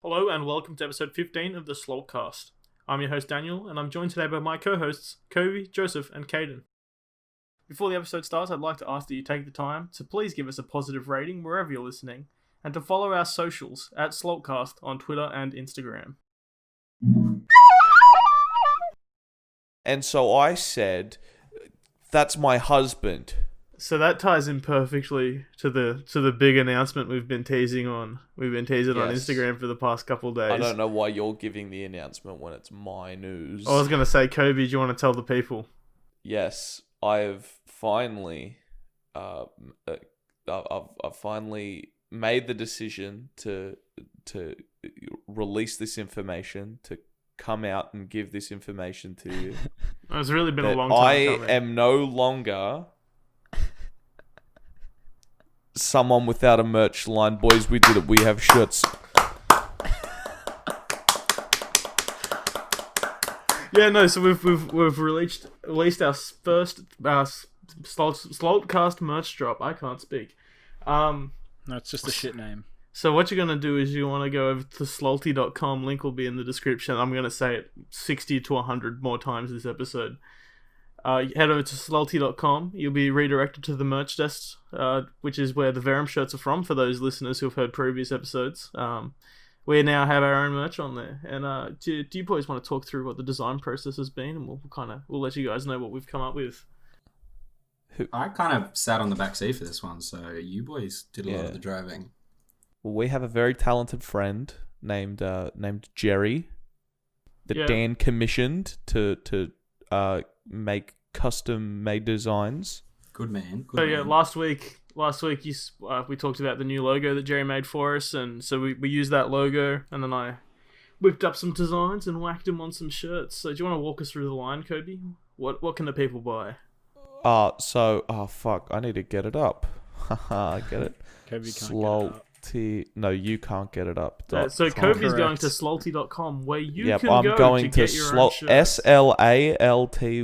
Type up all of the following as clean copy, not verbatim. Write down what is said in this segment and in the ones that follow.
Hello and welcome to episode 15 of the Slalt Cast. I'm your host Daniel, and I'm joined today by my co-hosts Kobe, Joseph, and Kaden. Before the episode starts, I'd like to ask that you take the time to please give us a positive rating wherever you're listening, and to follow our socials at SlaltCast on Twitter and Instagram. And so I said, "That's my husband." So that ties in perfectly to the big announcement we've been teasing on. We've been teasing on Instagram for the past couple of days. I don't know why you're giving the announcement when it's my news. I was going to say, Kobe, do you want to tell the people? Yes, I have finally, I've finally made the decision to release this information, to come out and give this information to you. It's really been a long time coming. I am no longer someone without a merch line. Boys, we did it. We have shirts. Yeah, no. So we've released our first Slalt Cast merch drop. I can't speak. No, it's just a shit name. So what you're gonna do is you want to go over to slalty.com. Link will be in the description. I'm gonna say it 60 to 100 more times this episode. Head over to slalty.com. You'll be redirected to the merch desk, which is where the Verum shirts are from, for those listeners who've heard previous episodes. We now have our own merch on there. And do you boys want to talk through what the design process has been? And we'll let you guys know what we've come up with. I kind of sat on the back seat for this one, so you boys did a lot of the driving. Well, we have a very talented friend named Jerry that Dan commissioned to make custom-made designs. Good man. Last week we talked about the new logo that Jerry made for us, and so we used that logo, and then I whipped up some designs and whacked them on some shirts. So do you want to walk us through the line, Kobe? What can the people buy? Fuck, I need to get it up. Haha, I get it. Kobe can't Slalty. No, you can't get it up. So Kobe's going to slalty.com, where you can I'm go going to get your own shirts. SLALTY.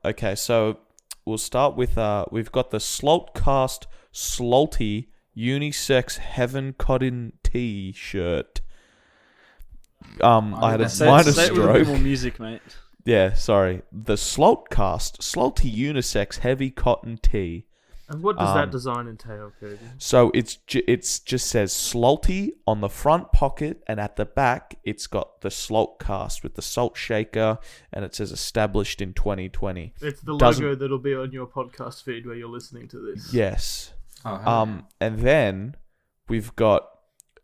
Okay, so we'll start with we've got the Slalt Cast Slalty Unisex Heaven Cotton T-shirt. I had a minor stroke. More music, mate. Yeah, sorry. The Slalt Cast Slalty Unisex Heavy Cotton Tee. And what does that design entail, Cody? So it's just says Slalty on the front pocket, and at the back it's got the Slalt Cast with the salt shaker, and it says established in 2020. It's the logo that'll be on your podcast feed where you're listening to this. Yes. Oh, and then we've got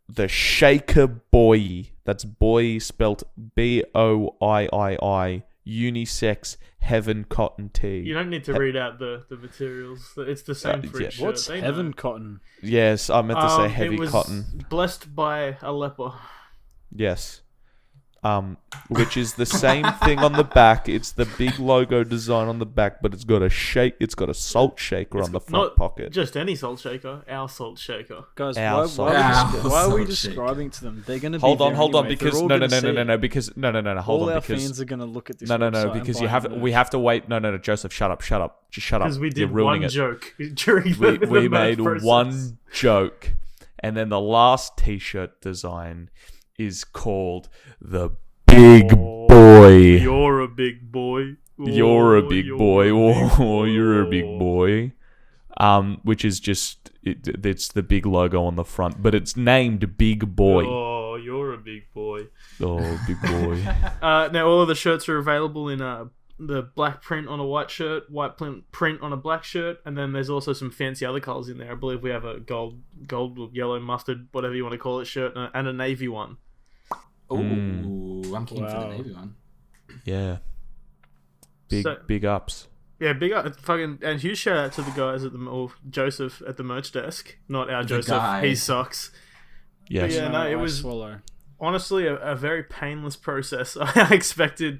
the Shaker Boy. That's boy spelt BOIII. Unisex Heaven Cotton Tee. You don't need to read out the materials. It's the same for each shirt. What's Heaven Cotton? Yes, I meant to say heavy cotton. Blessed by a leper. Yes. Which is the same thing on the back. It's the big logo design on the back, but it's got a salt shaker on the front pocket. Just any salt shaker, our salt shaker. Guys, why are we describing to them? They're going to be hold on, anyway. because no, hold on, our because fans are going to look at this. No, because we have to wait. No, Joseph, shut up, just shut up. Because we did one joke during we made one joke, and then the last T-shirt design is called the Big Boy. You're a big boy. You're a big boy. Oh, you're a big boy. Which is just it's the big logo on the front, but it's named Big Boy. Oh, you're a big boy. Oh, big boy. Now all of the shirts are available in the black print on a white shirt, white print on a black shirt, and then there's also some fancy other colours in there. I believe we have a gold, yellow, mustard, whatever you want to call it, shirt, and a navy one. Ooh, I'm keen for the navy one. Yeah. Big ups. Yeah, big up. And huge shout out to the guys Joseph at the merch desk. Not our Joseph. Guy. He sucks. Yes. But yeah, it was honestly a very painless process. I expected.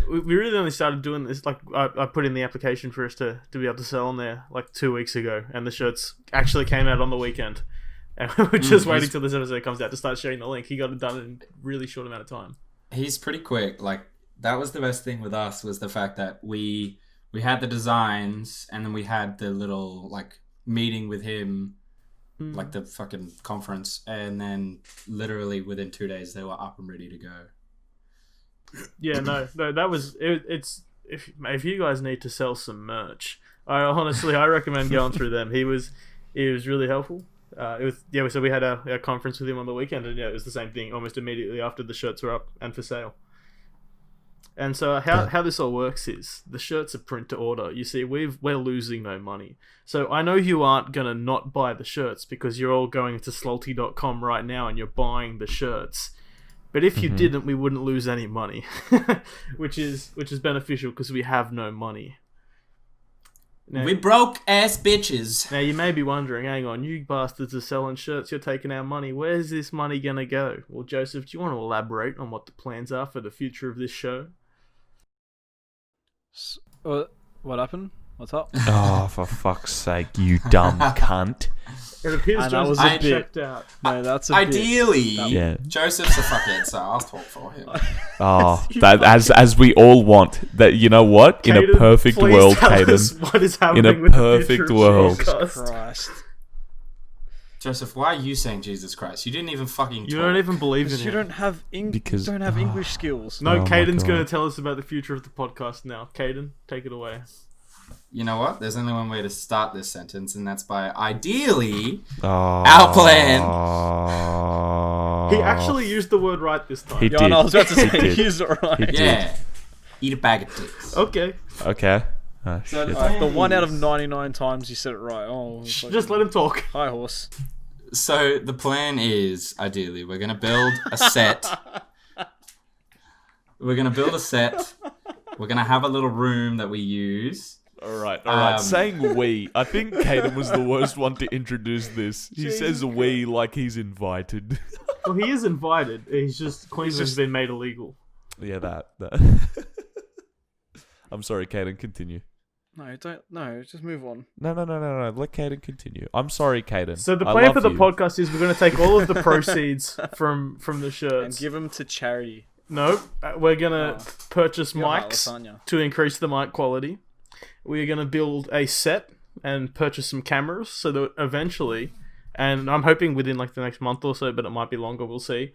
We really only started doing this, like, I put in the application for us to be able to sell on there like 2 weeks ago, and the shirts actually came out on the weekend. And we're just waiting till this episode comes out to start sharing the link. He got it done in a really short amount of time. He's pretty quick. Like, that was the best thing with us, was the fact that we had the designs, and then we had the little, like, meeting with him like the fucking conference, and then literally within 2 days they were up and ready to go. Yeah, no, that was it. It's if you guys need to sell some merch, I recommend going through them. He was really helpful. So we had our conference with him on the weekend, and it was the same thing almost immediately after the shirts were up and for sale. And so how this all works is the shirts are print to order. You see, we're losing no money. So I know you aren't gonna not buy the shirts because you're all going to slalty.com right now and you're buying the shirts. But if you didn't, we wouldn't lose any money, which is beneficial because we have no money. Now, we broke ass bitches. Now you may be wondering, hang on, you bastards are selling shirts, you're taking our money. Where's this money gonna go? Well, Joseph, do you want to elaborate on what the plans are for the future of this show? What happened? What's up? Oh, for fuck's sake, you dumb cunt. It appears Joseph checked out. No, that's a ideally. Yeah. Joseph's a fuckhead, so I'll talk for him. Oh, that as we all want. That, you know what? In Kaden, a perfect please world, tell Kaden. us what is happening In a with perfect the world. Jesus Christ. Joseph, why are you saying Jesus Christ? You didn't even fucking. You don't even believe in You him. don't have English skills. No, Oh my Caden's God. going to tell us about the future of the podcast now. Caden, take it away. You know what? There's only one way to start this sentence, and that's by ideally Oh. our plan. He actually used the word right this time. He Yeah, did. I was about to He say, did. he's alright. He did. Yeah. Eat a bag of dicks. Okay. Okay. Oh, So shit. Like the 1 out of 99 times you said it right. Oh, Just let him talk. Hi, horse. So the plan is, ideally, we're going to build a set. We're going to have a little room that we use. All right. Saying we, I think Kaden was the worst one to introduce this. He says we like he's invited. Well, he is invited. He's just Queensland's been made illegal. Yeah, that. I'm sorry, Kaden, continue. No, don't. No, just move on. No. Let Kaden continue. I'm sorry, Kaden. So the I plan love for the you. podcast is we're going to take all of the proceeds from the And shirts. give them to charity. No, we're going to purchase You're right, mics lasagna. to increase the mic quality. We're going to build a set and purchase some cameras so that eventually, and I'm hoping within like the next month or so, but it might be longer, we'll see.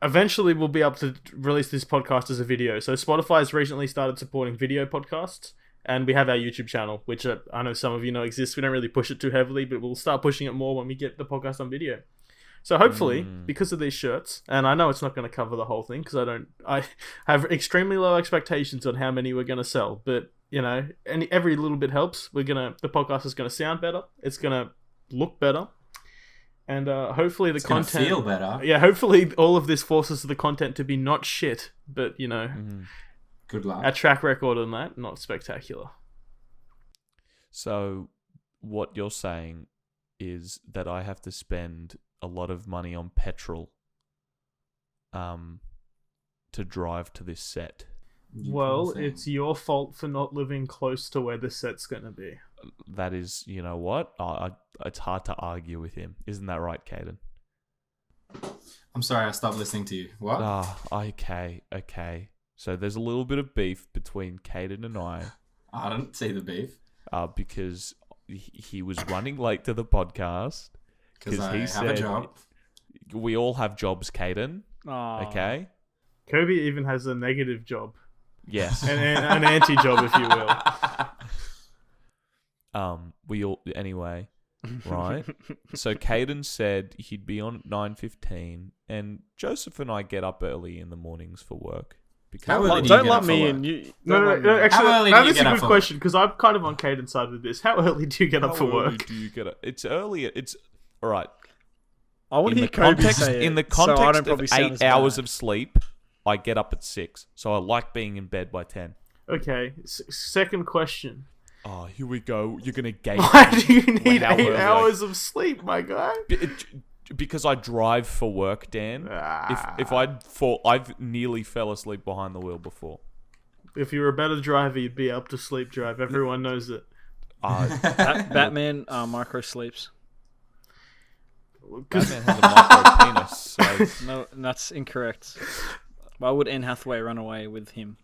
Eventually, we'll be able to release this podcast as a video. So Spotify's recently started supporting video podcasts, and we have our YouTube channel, which I know some of you know exists. We don't really push it too heavily, but we'll start pushing it more when we get the podcast on video. So hopefully, because of these shirts, and I know it's not going to cover the whole thing because I have extremely low expectations on how many we're going to sell, but you know, every little bit helps. The podcast is going to sound better. It's going to look better. And hopefully the content feel better. Yeah, hopefully all of this forces the content to be not shit, but you know, Good luck. our track record on that, not spectacular. So, what you're saying is that I have to spend a lot of money on petrol to drive to this set. Well, it's your fault for not living close to where the set's going to be. That is, you know what? It's hard to argue with him. Isn't that right, Kaden? I'm sorry, I stopped listening to you. What? Okay. So there's a little bit of beef between Kaden and I. I didn't see the beef. Because he was running late to the podcast. Because I he have said, a job. We all have jobs, Kaden. Aw. Okay? Kobe even has a negative job. Yes. An anti-job, if you will. We all... Anyway, right? So Kaden said he'd be on at 9:15, and Joseph and I get up early in the mornings for work. How Because early do you Don't get let up me for in. work? You, No, don't let me in. actually, How early that do you is a get up good for question, because I'm kind of on Caden's side with this. How early do you get up for How early work? do you get up? It's early. It's... All right. I want In to the hear Kobe context, say it, in the so I context don't probably of sound 8 as hours bad. of sleep, I get up at 6. So I like being in bed by 10. Okay, second question. Oh, here we go. You're going to gauge Why do you need how 8 early hours of sleep, my guy? Because I drive for work, Dan. If I've nearly fell asleep behind the wheel before. If you were a better driver, you'd be up to sleep drive. Everyone knows it. Batman micro sleeps. Batman has a micro penis. So No, that's incorrect. Why would Anne Hathaway run away with him?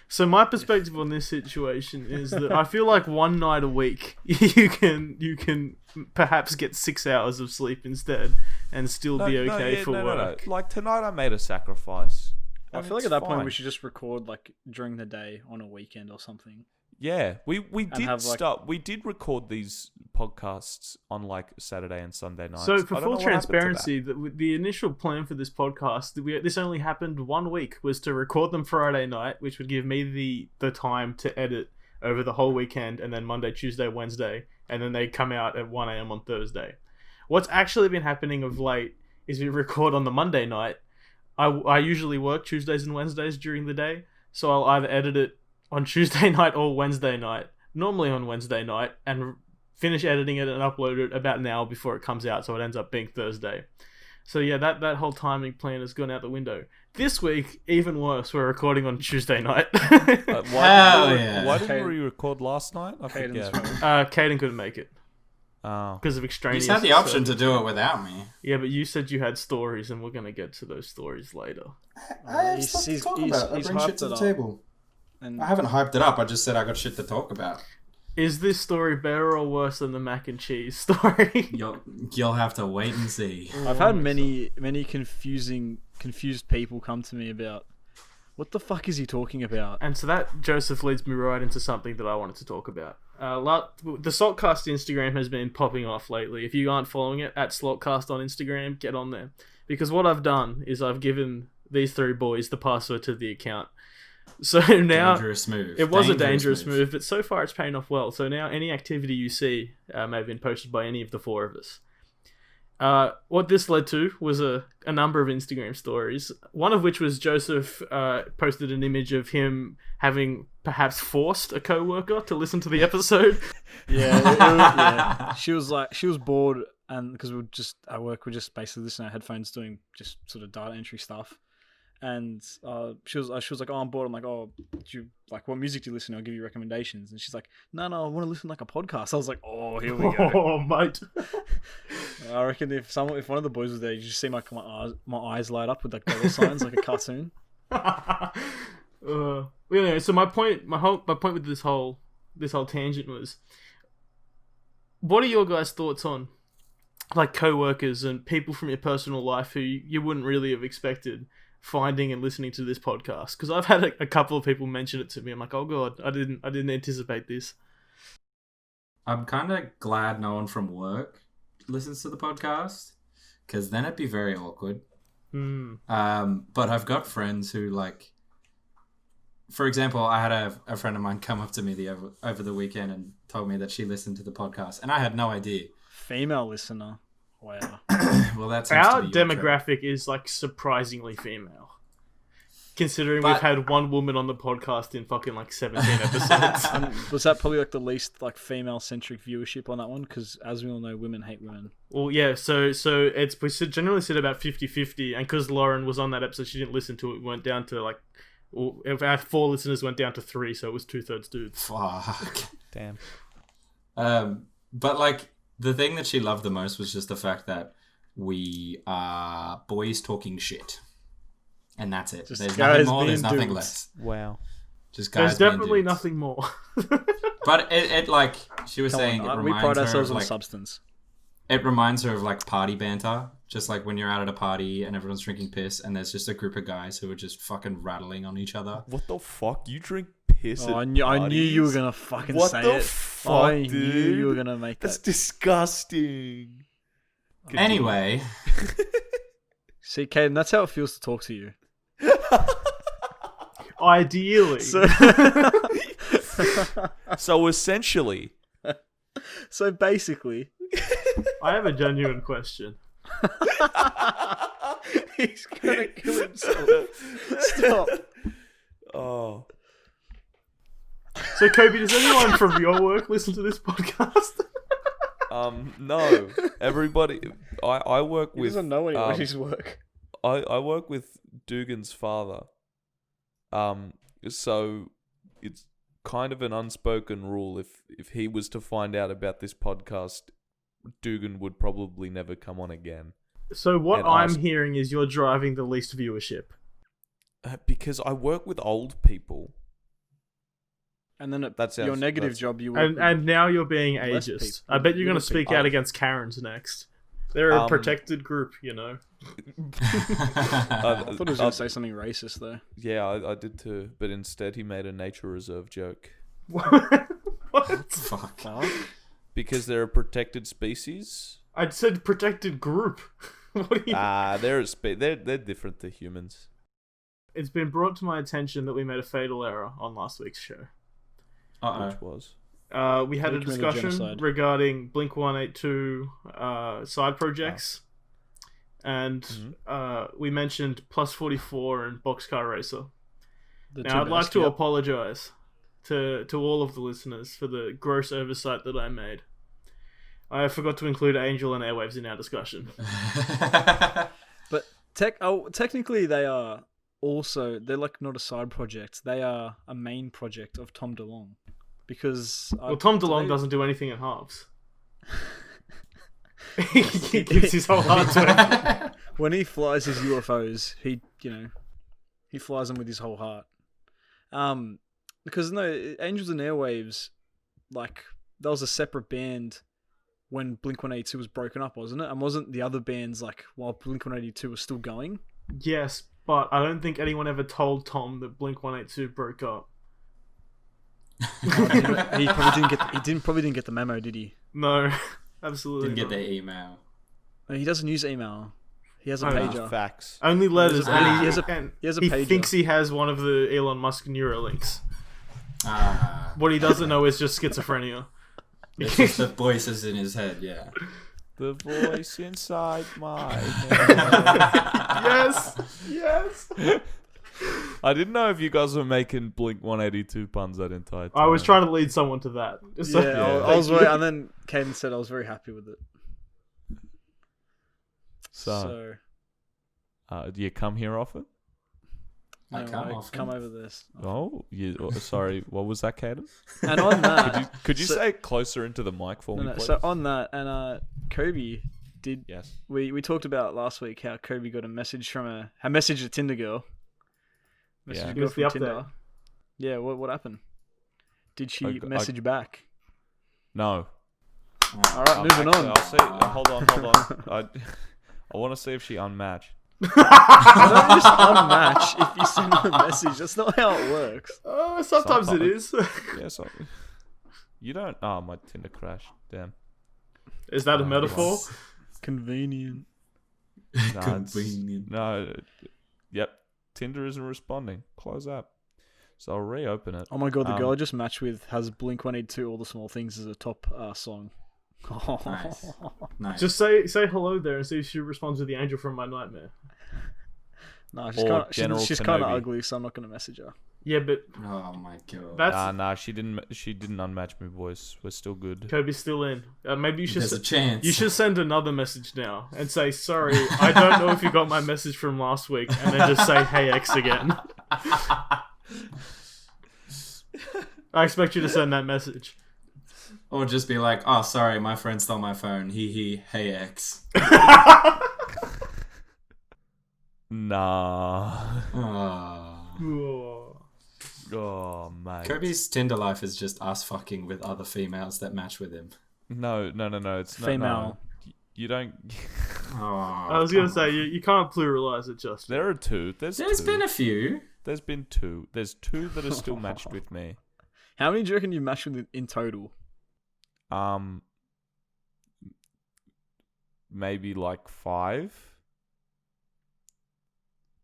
So my perspective on this situation is that I feel like one night a week you can perhaps get 6 hours of sleep instead and still be okay for work. No. Like tonight, I made a sacrifice. I feel like at that point we should just record like during the day on a weekend or something. Yeah, we did record these podcasts on like Saturday and Sunday nights. So for full transparency, the initial plan for this podcast, this only happened 1 week, was to record them Friday night, which would give me the time to edit over the whole weekend, and then Monday, Tuesday, Wednesday, and then they come out at 1 a.m. on Thursday. What's actually been happening of late is we record on the Monday night. I usually work Tuesdays and Wednesdays during the day, so I'll either edit it on Tuesday night or Wednesday night, normally on Wednesday night, and finish editing it and upload it about an hour before it comes out, so it ends up being Thursday. So yeah, that whole timing plan has gone out the window. This week, even worse, we're recording on Tuesday night. Why didn't we record last night? I forget. Kaden couldn't make it. Oh. Because of extraneous. You had the option to do it without me. Yeah, but you said you had stories, and we're going to get to those stories later. I have stuff to talk about. I bring shit to the table. And I haven't hyped it up. I just said I got shit to talk about. Is this story better or worse than the mac and cheese story? You'll have to wait and see. I've had many confused people come to me about what the fuck is he talking about? And so that, Joseph, leads me right into something that I wanted to talk about. The Slalt Cast Instagram has been popping off lately. If you aren't following it, at Slalt Cast on Instagram, get on there. Because what I've done is I've given these 3 boys the password to the account. So now, dangerous move. It was a dangerous move, but so far it's paying off well. So now any activity you see may have been posted by any of the 4 of us. What this led to was a number of Instagram stories, one of which was Joseph posted an image of him having perhaps forced a co-worker to listen to the episode. Yeah. She was bored, and because we were just at work, we're just basically listening to headphones doing just sort of data entry stuff. And she was like, "Oh, I'm bored." I'm like, "Oh, what music do you listen to? I'll give you recommendations." And she's like, "No, I want to listen to like a podcast." I was like, "Oh, here we go." Oh, mate. I reckon if one of the boys was there, you just see my eyes light up with like dollar signs, like a cartoon. Anyway, so my point with this whole tangent was, what are your guys' thoughts on like co-workers and people from your personal life who you wouldn't really have expected finding and listening to this podcast? Because I've had a couple of people mention it to me. I'm like, oh god, I didn't anticipate this. I'm kind of glad no one from work listens to the podcast, because then it'd be very awkward. But I've got friends who, like, for example, I had a friend of mine come up to me over the weekend and told me that she listened to the podcast, and I had no idea. Female listener. Wow. Well, that's our demographic is like surprisingly female, considering we've had one woman on the podcast in fucking like 17 episodes. Was that probably like the least like female centric viewership on that one? Because as we all know, women hate women. Well, yeah. So we generally said about 50-50, and because Lauren was on that episode, she didn't listen to it. We went down to like, if our 4 listeners went down to 3, so it was 2/3 dudes. Fuck. Damn. But like, the thing that she loved the most was just the fact that we are boys talking shit. And that's it. Just there's nothing more, there's nothing dudes. less. Wow. Just guys. There's definitely being dudes. nothing more. But it like, she was saying, it we reminds pride her ourselves of on like, substance. it reminds her of like party banter. Just like when you're out at a party and everyone's drinking piss and there's just a group of guys who are just fucking rattling on each other. What the fuck? You drink piss at I knew you were going to fucking what say the it. Fuck, I dude? knew you were going to make that. That's disgusting. Anyway. See, Kaden, that's how it feels to talk to you. Ideally. So essentially. So basically. I have a genuine question. He's going to kill himself. Stop. Oh. So, Kobe, does anyone from your work listen to this podcast? No. Everybody. I work with. He doesn't know anyone at his work. I work with Dugan's father. So it's kind of an unspoken rule. If he was to find out about this podcast, Dugan would probably never come on again. So what I'm hearing is you're driving the least viewership. Because I work with old people. And then That sounds- your negative that's- job, you work And now you're being Less ageist. people- I bet you're going to little speak people. out against Karens next. They're a Um, protected group, you know. I thought he was going to say something racist though. Yeah, I did too. But instead, he made a nature reserve joke. What? Fuck. Because they're a protected species. I said protected group. What do you... They're different to humans. It's been brought to my attention that we made a fatal error on last week's show. Which was We had We a committed discussion genocide. regarding Blink-182 side projects. And we mentioned Plus 44 and Boxcar Racer. The Now, two I'd like best, to yep. apologize to all of the listeners for the gross oversight that I made. I forgot to include Angel and Airwaves in our discussion. But technically, they are also they're like not a side project. They are a main project of Tom DeLonge, because Well, Tom DeLonge doesn't do anything in halves. He gives his whole heart to it. When he flies his UFOs, he flies them with his whole heart. Because no, Angels and Airwaves, like that was a separate band when Blink-182 was broken up, wasn't it? And wasn't the other bands like while Blink-182 was still going? Yes, but I don't think anyone ever told Tom that Blink-182 broke up. He probably didn't get the memo, did he? No, absolutely Didn't get not. their email. No, he doesn't use email. He has a Oh, no. pager. facts. Only letters, He and has a he pager. thinks he has one of the Elon Musk Neuralinks. Ah, What he doesn't know is just schizophrenia. it's just the voices in his head. Yeah. The voice inside my head. Yes. I didn't know if you guys were making Blink-182 puns that entire time. I was trying to lead someone to that. Just so- Yeah, I was very, and then Kaden said I was very happy with it. So, do you come here often? I come often. come over this. Oh, sorry. What was that, Kaden? And on that, Could you so- say it closer into the mic for me, please? so on that, and Kobe did. Yes. We talked about last week how Kobe got a message from a message a Tinder girl. Message Yeah. a girl Here's from the Tinder. update. Yeah, what happened? Did she I- message back? No. All right, moving Actually, on. I'll see. Hold on. I want to see if she unmatched. Don't just unmatch if you send her a message. That's not how it works. Sometimes it is. Yeah, so you don't. Oh, my Tinder crashed. Damn. Is that a metaphor? Convenient. Nah, it's- Convenient. No. Yep. Tinder isn't responding. Close app. So I'll reopen it. Oh my god, the girl I just matched with has Blink-182 All the Small Things as a top song. Nice. Nice. Just say hello there and see if she responds with the angel from my nightmare. No, Or General she's kind of Kenobi. ugly, so I'm not gonna message her. Yeah, but Oh my god. that's Nah, she didn't unmatch me, boys. We're still good. Kobe's still in. Maybe you should. There's a chance. You should send another message now and say, sorry, I don't know if you got my message from last week, and then just say, hey, X again. I expect you to send that message. Or just be like, oh, sorry, my friend stole my phone. He, hey, X. Nah. Oh. Oh, mate. Kobe's Tinder life is just us fucking with other females that match with him. No. It's not. Female. No. You don't. Oh, I was going to say, you can't pluralize it, just. There are two. There's two. been a few. There's been two. There's two that are still matched with me. How many do you reckon you matched with in total? Maybe like 5.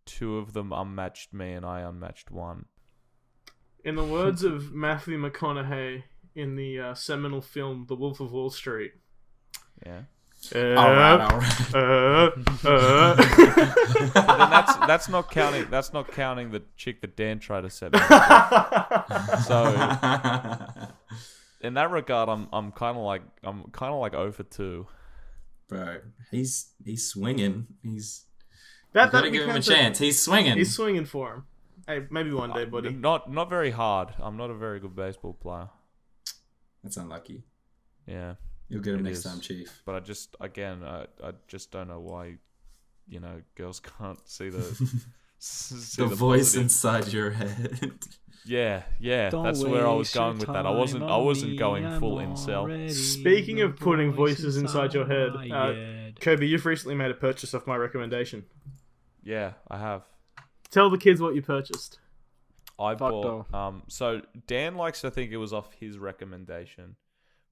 2 of them unmatched me, and I unmatched 1. In the words of Matthew McConaughey in the seminal film The Wolf of Wall Street. Yeah. Alright. But then that's not counting. That's not counting the chick that Dan tried to set me up. So in that regard, I'm kind of like 0 for 2. Bro, he's swinging. He's That gotta give him a becomes chance. He's swinging. He's swinging for him. Hey, maybe one day, buddy. Not very hard. I'm not a very good baseball player. That's unlucky. Yeah. You'll get him It next is. time, Chief. But I just don't know why, girls can't see the The voice positive. inside your head. Yeah, Don't that's where I was waste going your with that. time I wasn't on going me, full I'm incel. already Speaking the of putting voice voices inside your head, my head. Kobe, you've recently made a purchase off my recommendation. Yeah, I have. Tell the kids what you purchased. I Fuck bought so Dan likes to think it was off his recommendation,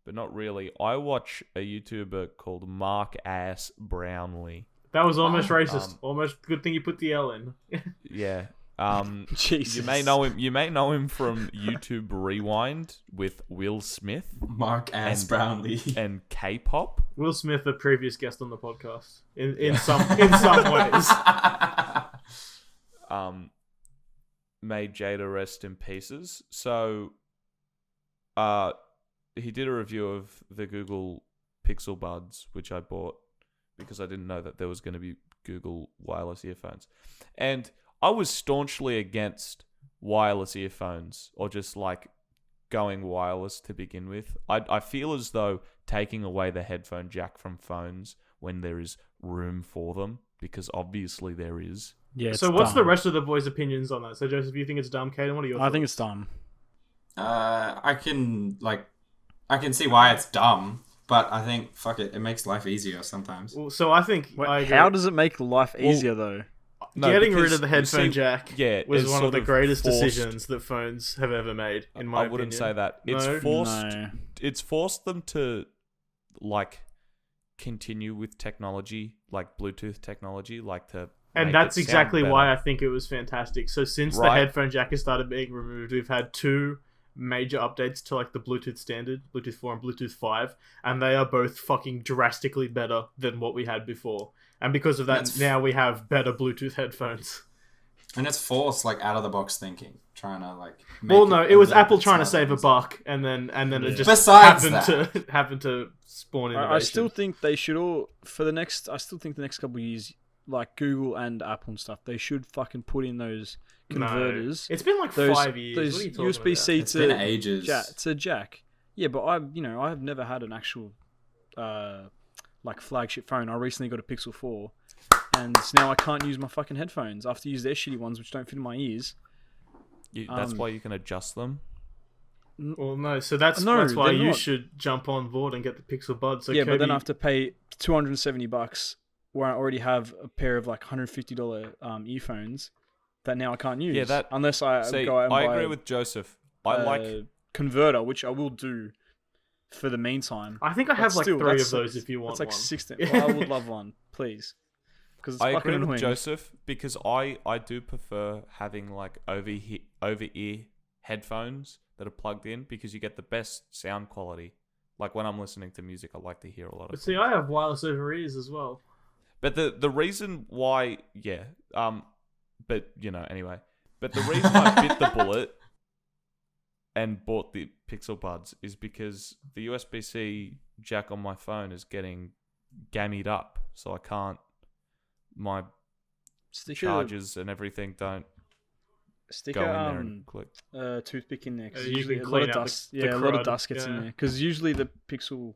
but not really. I watch a YouTuber called Mark Ass Brownlee. That was almost racist. Um, Almost good thing you put the L in. Yeah. Jesus. You may know him from YouTube Rewind with Will Smith Mark Ass And- Brownlee. and K-pop. Will Smith, a previous guest on the podcast, in some ways. Made Jada rest in pieces. So, he did a review of the Google Pixel Buds, which I bought because I didn't know that there was going to be Google wireless earphones. And I was staunchly against wireless earphones or just like going wireless to begin with. I feel as though taking away the headphone jack from phones when there is room for them, because obviously there is. Yeah. So what's the rest of the boys' opinions on that? So Joseph, you think it's dumb? Kaden, what are your thoughts? I think it's dumb. I can see why it's dumb, but I think fuck it, it makes life easier sometimes. Well, so I think Wait, I agree. how does it make life easier though? No, Getting rid because, of the headphone see, jack yeah, was it's one of sort the greatest forced- decisions that phones have ever made, in my opinion. I wouldn't say that. It's No? forced. No. It's forced them to like continue with technology, like Bluetooth technology, like to. And make that's it sound exactly better. why I think it was fantastic. So since the Right. headphone jack has started being removed, we've had two major updates to like the Bluetooth standard, Bluetooth 4 and Bluetooth 5, and they are both fucking drastically better than what we had before. And because of that, That's- now we have better Bluetooth headphones. And it's forced like out of the box thinking, trying to like. Well, no, it was a little Apple bit trying to smarter save a and buck, and then it just Besides happened to spawn innovation. I still think they should all I still think the next couple of years, like Google and Apple and stuff, they should fucking put in those converters. No. It's been like those 5 years. those What are you talking USB-C about? It's to been ages. to jack. Yeah, but I have never had an actual like flagship phone. I recently got a Pixel 4, and now I can't use my fucking headphones. I have to use their shitty ones, which don't fit in my ears. That's why you can adjust them. Well, no, so that's No, why they're you not. should jump on board and get the Pixel Buds. So yeah, but then Kobe- I have to pay $270 where I already have a pair of like $150 earphones that now I can't use. Yeah, that- unless I See, go out and I buy agree with Joseph. I a like. converter, which I will do for the meantime. I think I But have like still, 3 of that's- those if you want It's like one. 16. Well, I would love one, please, because it's I fucking agree annoying. with Joseph because I do prefer having like over ear headphones that are plugged in because you get the best sound quality. Like when I'm listening to music, I like to hear a lot But of. see, I have wireless over ears as well. But the reason why, but anyway. But the reason I bit the bullet and bought the Pixel Buds is because the USB-C jack on my phone is getting gammied up, so I can't. My Stick charges and everything don't stick go in a there and click. toothpick in there. 'Cause You usually can a lot clean of out dust. the Yeah, a lot of crud, dust gets in yeah. there. Because usually the Pixel,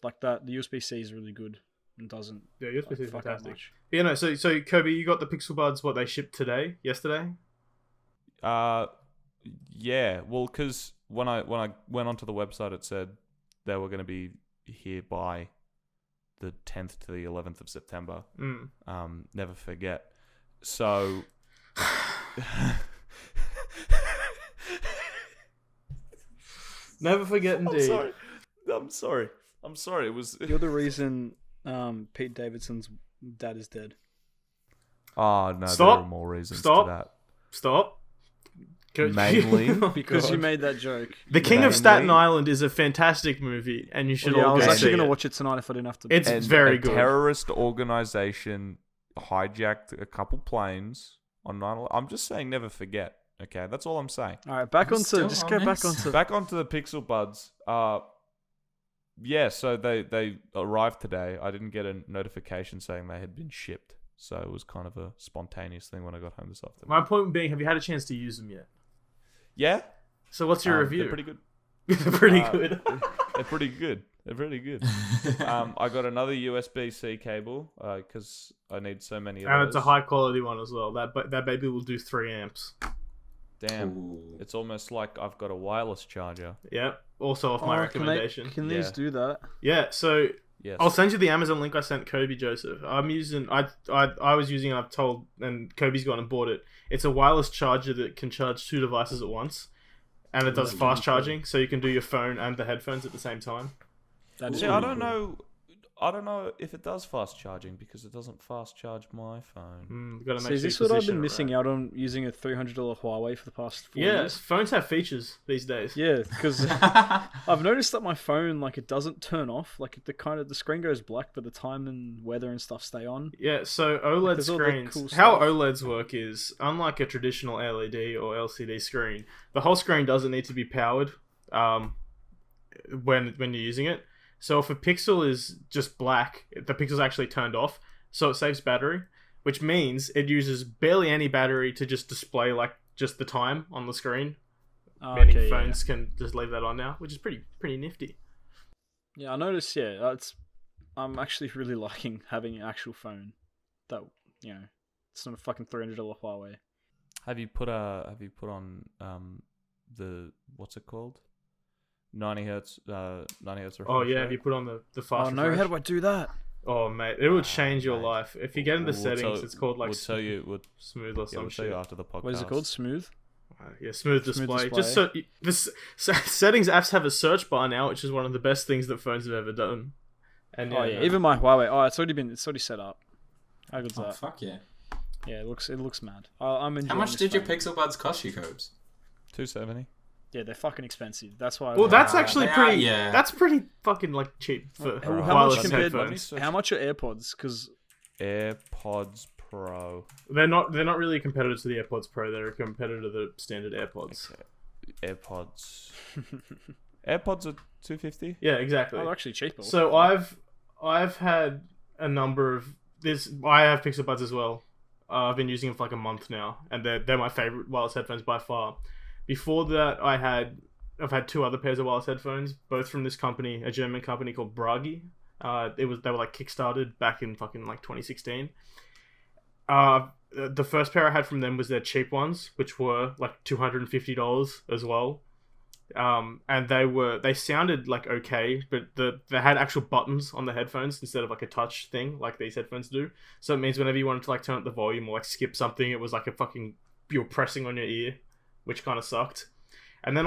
like that, the USB-C is really good and doesn't. Yeah, USB-C is fuck out fantastic. much. Yeah, no, so Kobe, you got the Pixel Buds, what, they shipped yesterday? Yeah. Well, because when I went onto the website, it said they were going to be here by the 10th to the 11th of September. Never forget. So. Never forget, indeed. I'm sorry. It was. You're the reason Pete Davidson's dad is dead. Oh no! Stop. There are more reasons Stop. to that. Stop. Mainly Oh, Because you God. made that joke. The King of Mainly- Staten Island is a fantastic movie, and you should Well, yeah, I all was go actually see going to it. watch it tonight if I didn't have to. It's And very a good. terrorist organization hijacked a couple planes on 9/11. I'm just saying, never forget. Okay, that's all I'm saying. All right, back I'm onto. still Just on go this. back onto. Back onto the Pixel Buds. Yeah, so they arrived today. I didn't get a notification saying they had been shipped, so it was kind of a spontaneous thing when I got home this afternoon. My point being, have you had a chance to use them yet? Yeah, So what's your review? They're pretty good. They're pretty Uh, good. They're pretty good. They're pretty good. I got another USB-C cable because I need so many of And those. it's a high quality one as well. That baby will do 3 amps. Damn. Ooh. It's almost like I've got a wireless charger. Yeah. Also off my recommendation. Can these Yeah. do that? Yeah. So Yes. I'll send you the Amazon link I sent Kobe, Joseph. I'm using. I was using. I've told, and Kobe's gone and bought it. It's a wireless charger that can charge 2 devices at once, and it does Ooh, fast cool. charging, so you can do your phone and the headphones at the same time. That is See, really I don't cool. know. I don't know if it does fast charging because it doesn't fast charge my phone. Gotta So make is sure this you what I've position been it missing right. out on using a $300 Huawei for the past 4 Yeah, years? phones have features these days. Yeah, because I've noticed that my phone, like, it doesn't turn off. Like, the screen goes black, but the time and weather and stuff stay on. Yeah, so OLED there's all the screens, cool how stuff. OLEDs work is, unlike a traditional LED or LCD screen, the whole screen doesn't need to be powered when you're using it. So if a pixel is just black, the pixel's actually turned off, so it saves battery, which means it uses barely any battery to just display like just the time on the screen. Many Okay, phones can just leave that on now, which is pretty nifty. Yeah, I noticed. Yeah, I'm actually really liking having an actual phone that it's not a fucking $300 Huawei. Have you put on the what's it called? 90 hertz refresh Oh yeah, rate? have you put on the fast Oh no, refresh? how do I do that? Oh mate, it would change your mate. life if you get into settings. It's called like We'll tell you. smooth or some We'll tell shit. you after the podcast. What is it called? Smooth? Yeah, smooth display. display. Just this settings apps have a search bar now, which is one of the best things that phones have ever done. And Oh yeah, even my Huawei. Oh, it's already set up. How good's Oh, that? fuck yeah. Yeah, it looks mad. I'm enjoying. How much this did your phone. Pixel Buds cost you, Cobes? $270. Yeah, they're fucking expensive. That's why. well, that's actually they are, pretty. yeah. That's pretty fucking like cheap for How much wireless compared? headphones. How much are AirPods? Because AirPods Pro. They're not really a competitor to the AirPods Pro. They're a competitor to the standard AirPods. Okay. AirPods are $250. Yeah, exactly. they're actually cheaper. So I've had a number of this. I have Pixel Buds as well. I've been using them for like a month now, and they're my favorite wireless headphones by far. Before that, I've had 2 other pairs of wireless headphones, both from this company, a German company called Bragi. They were like kickstarted back in fucking like 2016. The first pair I had from them was their cheap ones, which were like $250 as well. And they sounded like okay, but they had actual buttons on the headphones instead of like a touch thing like these headphones do. So it means whenever you wanted to like turn up the volume or like skip something, it was like a fucking, you were pressing on your ear, which kind of sucked. And then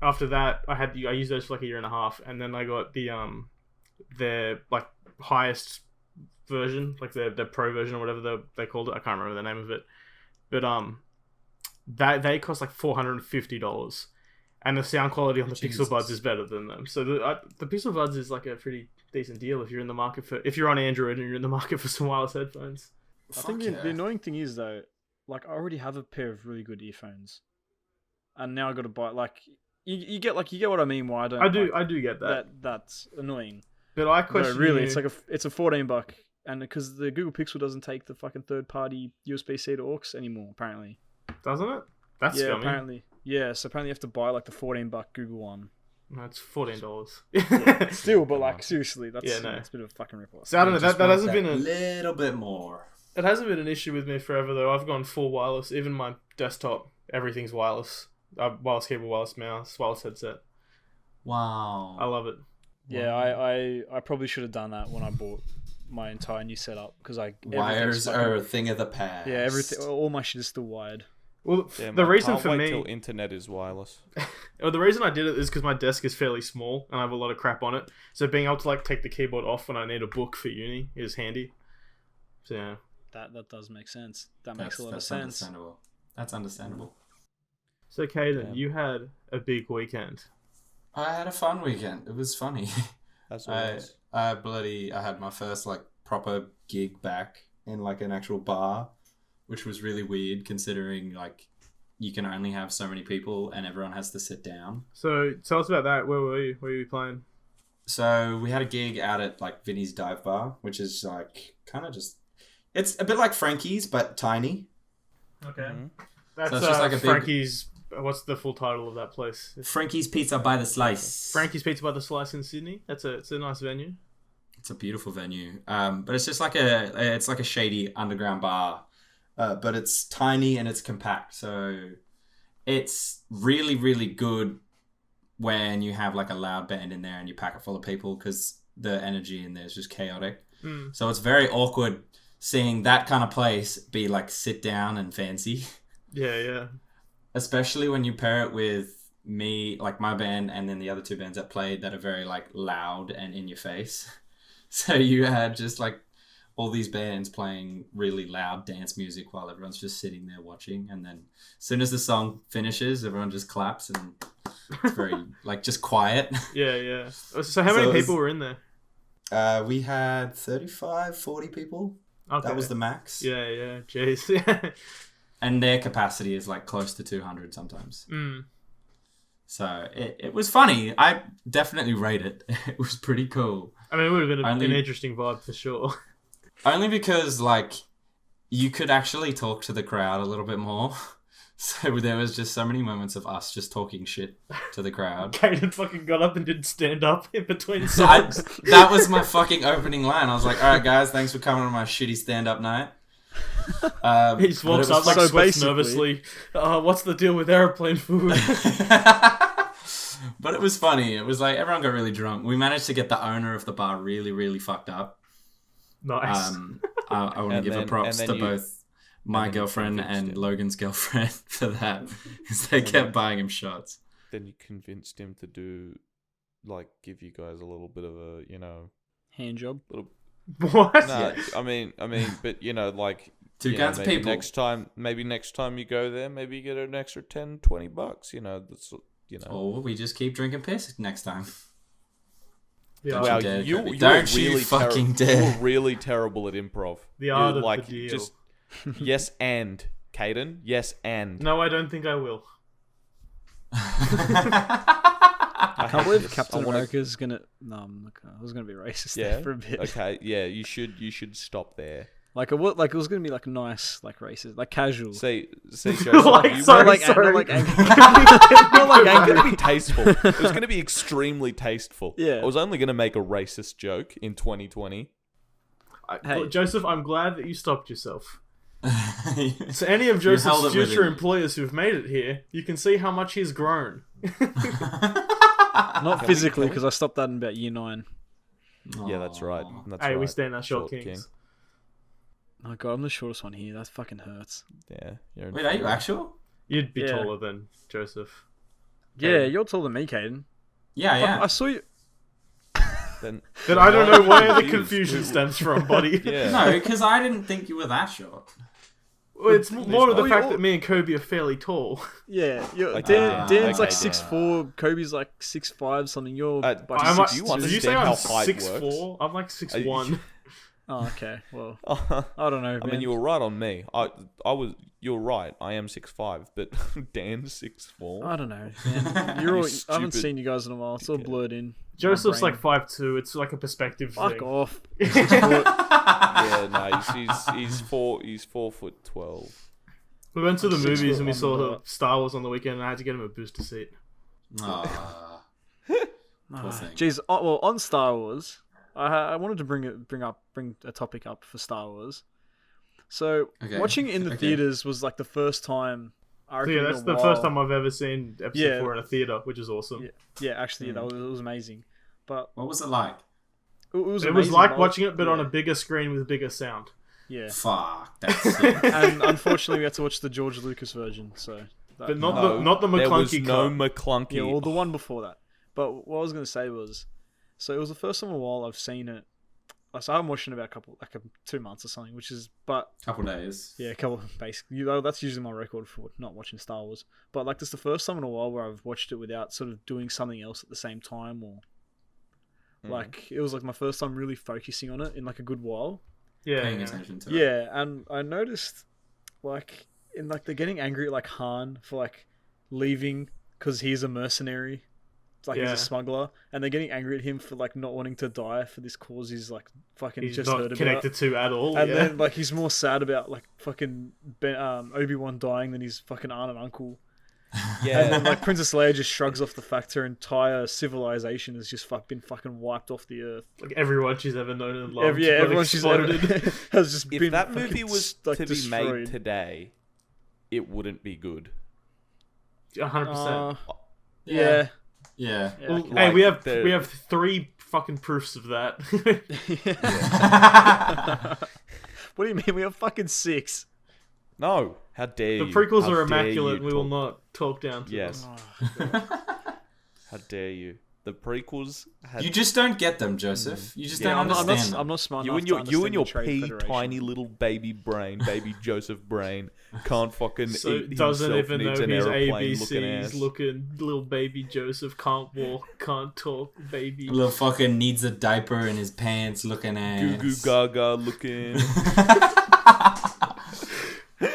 after that I used those for like a year and a half, and then I got their like highest version, like their pro version or whatever they called it. I can't remember the name of it, but they cost like $450. And the sound quality on the Jesus. Pixel Buds is better than them. So the Pixel Buds is like a pretty decent deal if you're in the market if you're on Android and you're in the market for some wireless headphones. I think Fuck the annoying thing is though, like I already have a pair of really good earphones, and now I got to buy like you get what I mean. Why I don't? I do get that. That's annoying. But I But question really, you- it's a $14, and because the Google Pixel doesn't take the fucking third-party USB-C to aux anymore, apparently. doesn't it? That's Yeah, scummy. apparently. Yeah, so apparently you have to buy like the $14 Google one. That's $14. Yeah, still, but like seriously, that's Yeah, no. it's a bit of a fucking rip-off. So I don't know. Just That want hasn't been a little bit more. it hasn't been an issue with me forever though. I've gone full wireless. Even my desktop, everything's wireless. Wireless keyboard, wireless mouse, wireless headset. Wow. I love it. Yeah, I probably should have done that when I bought my entire new setup because Wires are a thing of the past. Yeah, everything. All my shit is still wired. Well, Damn, the I reason can't for wait me, till internet is wireless. well, the reason I did it is because my desk is fairly small and I have a lot of crap on it. So being able to like take the keyboard off when I need a book for uni is handy. So yeah. That does make sense. That makes a lot of That's sense. understandable. That's understandable. So Kaden, Yeah. you had a big weekend. I had a fun weekend. It was funny. As I always. I had my first like proper gig back in like an actual bar, which was really weird considering like you can only have so many people and everyone has to sit down. So tell us about that. Where were you? Where were you playing? So we had a gig out at like Vinny's Dive Bar, which is like kind of just, it's a bit like Frankie's but tiny. Okay. Mhm. That's So it's just like a big- Frankie's. What's the full title of that place? It's Frankie's Pizza by the Slice. Frankie's Pizza by the Slice in Sydney. It's a nice venue. It's a beautiful venue, but it's just like a shady underground bar, but it's tiny and it's compact. So it's really, really good when you have like a loud band in there and you pack it full of people because the energy in there is just chaotic. So it's very awkward seeing that kind of place be like sit down and fancy. Yeah. Especially when you pair it with me, like my band, and then the other two bands that played that are very like loud and in your face. So you had just like all these bands playing really loud dance music while everyone's just sitting there watching. And then as soon as the song finishes, everyone just claps and it's very like just quiet. Yeah. So how many people were in there? We had 35, 40 people. Okay. That was the max. Yeah. Jeez. And their capacity is like close to 200 sometimes. So it was funny. I definitely rate it. It was pretty cool. I mean, it would have been an interesting vibe for sure. Only because, like, you could actually talk to the crowd a little bit more. So there was just so many moments of us just talking shit to the crowd. Kaden fucking got up and didn't stand up in between songs. That was my fucking opening line. I was like, all right, guys, thanks for coming on my shitty stand-up night. He just walks up like sweats nervously. What's the deal with airplane food? But it was funny. It was like everyone got really drunk. We managed to get the owner of the bar really, really fucked up. Nice. I want to give a props to both my girlfriend and Logan's girlfriend for that because they kept buying him shots. Then you convinced him to do, like, give you guys a little bit of a, hand job. What? No, I mean, but like two kinds of people. Maybe next time you go there, maybe you get an extra $10-$20. That's Or we just keep drinking piss next time. Yeah. Wow, don't you fucking dare! You're really terrible at improv. The art of like, the deal. Just yes and Kaden, yes and. No, I don't think I will. I can't believe Captain America's gonna. No, I was gonna be racist there for a bit. Okay, yeah, you should stop there. Like it was gonna be like nice, like racist, like casual. See, Joseph, sorry. Not like angry. It was going to be tasteful. It was going to be extremely tasteful. Yeah. I was only going to make a racist joke in 2020. Hey. Joseph, I'm glad that you stopped yourself. So any of Joseph's future employers who've made it here, you can see how much he's grown. Not physically, because I stopped that in about year 9. Yeah, that's right. Hey, we stand our short kings. King. Oh god, I'm the shortest one here. That fucking hurts. Yeah. Wait, are you actual? You'd be taller than Joseph. Yeah, you're taller than me, Kaden. Yeah. I saw you. Then I don't know where the confusion stems from, buddy. Yeah. No, because I didn't think you were that short. Well, it's more of the fact that me and Kobe are fairly tall. Yeah, Okay, Dan's like okay, 6'4", Kobe's like 6'5", something. You're do you did you say understand I'm how height 6'4"? works? I'm like 6'1". Oh, okay. Well, I don't know. I mean, you were right on me. You're right. I am 6'5", but Dan's 6'4". I don't know, man. I haven't stupid seen you guys in a while. It's all blurred in. Joseph's like 5'2". It's like a perspective Fuck thing. off. Yeah, no, he's 4'12". We went to the 6 movies foot and we on saw the- Star Wars on the weekend, and I had to get him a booster seat. Poor thing. Jeez. Well, on Star Wars, I wanted to bring a topic up for Star Wars. So watching it in the theaters was like the first time. That's the first time I've ever seen episode 4 in a theater, which is awesome. Yeah, actually, it was amazing. But What was it like? it was like watching it, but on a bigger screen with bigger sound. Yeah. Fuck, that's sick. And unfortunately, we had to watch the George Lucas version. So, But not the There was McClunky no cut. McClunky. yeah, well, the one before that. But what I was going to say was, so it was the first time in a while I've seen it. So I haven't watched it in about 2 months or something, Couple days. Yeah, a couple, basically. That's usually my record for not watching Star Wars. But like, this is the first time in a while where I've watched it without sort of doing something else at the same time, or like it was like my first time really focusing on it in like a good while. Paying attention to it. Yeah, and I noticed like in like they're getting angry at like Han for like leaving because he's a mercenary. Like he's a smuggler, and they're getting angry at him for like not wanting to die for this cause he's like fucking He's just not heard connected about. to at all. And then like he's more sad about like fucking Obi-Wan dying than his fucking aunt and uncle. Yeah. And then like Princess Leia just shrugs off the fact her entire civilization has just been fucking wiped off the earth. like everyone she's ever known and loved. Everyone she's ever has just If been. that movie was like, to be destroyed. made today, it wouldn't be good. 100%. Yeah. Yeah. Well, okay. hey, Like, we have 3 fucking proofs of that. What do you mean? We have fucking 6. No, how dare The you? prequels How are dare immaculate. you We will talk- not talk down to Yes. them. How dare you? The prequels had You just don't get them, Joseph. You just don't understand them. I'm not smart you enough and to your understand your the Trade pea Federation. tiny little baby brain, baby Joseph brain, can't fucking So eat doesn't himself, even know needs his an aeroplane looking ABCs. ass. Looking little baby Joseph can't walk, can't talk, baby. Little fucking needs a diaper in his pants looking ass. Goo goo gaga looking.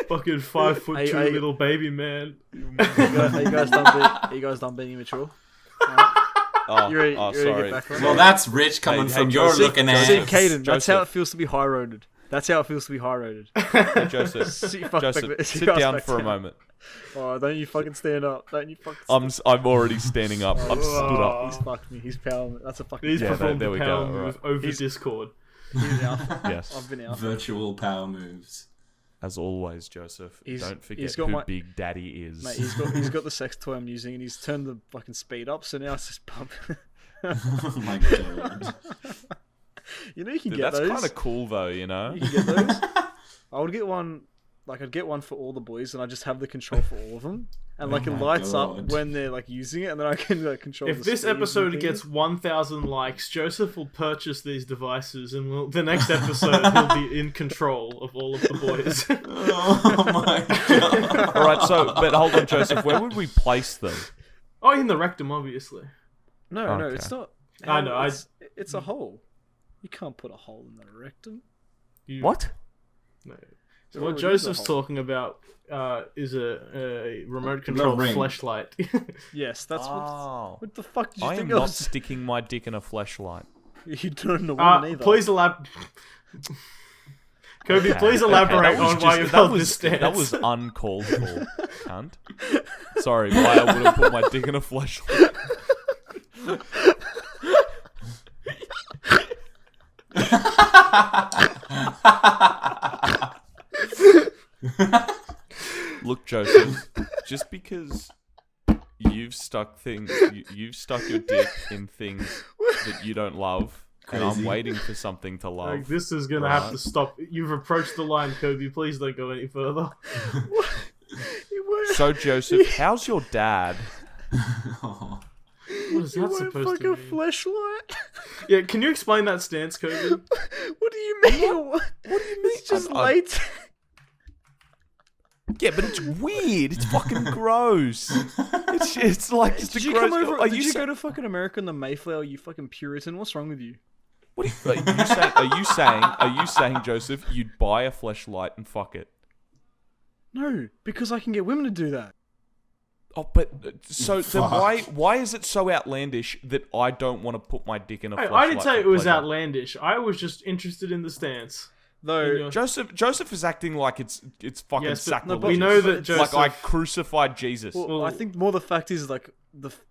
Fucking 5'2" Hey, little baby man. Are you guys done being immature? Oh, You ready to sorry. get back on? Well, that's rich coming Hey, from hey, your Joseph, looking ass. See, Kaden, that's how Joseph. it feels to be high-roaded. That's how it feels to be high-roaded. Hey, Joseph, Sit fuck Joseph, back- sit your ass down back for a down. moment. Oh, don't you fucking stand up. Don't you fucking I'm already standing up. I've stood up. He's fucked me. He's power. That's a fucking... He's Yeah, performed there the we power go, move over Discord. He's out. Yes. I've been out. Virtual power moves. As always, Joseph, He's- don't forget he's got who my- Big Daddy is. Mate, he's got the sex toy I'm using, and he's turned the fucking speed up, so now it's just pump. Oh my god. You know you can Dude, get that's those. kind of cool, though. You know. You can get those. I would get one. Like I'd get one for all the boys, and I just have the control for all of them, and like Oh it my lights up God. when they're like using it, and then I can like control. If the this speeds and episode things. gets 1,000 likes, Joseph will purchase these devices, and the next episode he'll be in control of all of the boys. Oh my god. All right. So, but hold on, Joseph. Where would we place them? Oh, in the rectum, obviously. no, Okay. it's not. I know, It's a hole. You can't put a hole in the rectum. You- What? No. There What already is a Joseph's hole. talking about is a remote control ring. fleshlight. Yes, that's Oh. what the fuck did you I am think not was? sticking my dick in a fleshlight. You don't know woman either. Please elaborate. Kobe, Okay, please okay, elaborate that was on why just- you that held was- this stance. That was uncalled for, cunt. Sorry, why I wouldn't put my dick in a fleshlight. Look, Joseph, just because you've stuck you've stuck your dick in things that you don't love, and I'm Crazy. waiting for something to love. Like, this is gonna have Right. to stop. You've approached the line, Kobe. Please don't go any further. You weren't, So, Joseph, how's your dad? Oh. What is you that weren't supposed to fucking mean? fleshlight. Yeah, can you explain that stance, Kobe? What do you mean? What do you mean? It's just I- late. Yeah, but it's weird. It's fucking gross. It's like just Did a you gross. come over? Are Did you sa- go to fucking America in the Mayflower? You fucking Puritan. What's wrong with you? What are you saying? Are you saying, Joseph, you'd buy a fleshlight and fuck it? No, because I can get women to do that. Oh, but so then Fuck. why is it so outlandish that I don't want to put my dick in a Hey, fleshlight? I didn't say for it was pleasure? outlandish. I was just interested in the stance. Though, Joseph is acting like it's fucking Yes, but sacrilegious. we know that Joseph. like I crucified Jesus. well, I think more the fact is like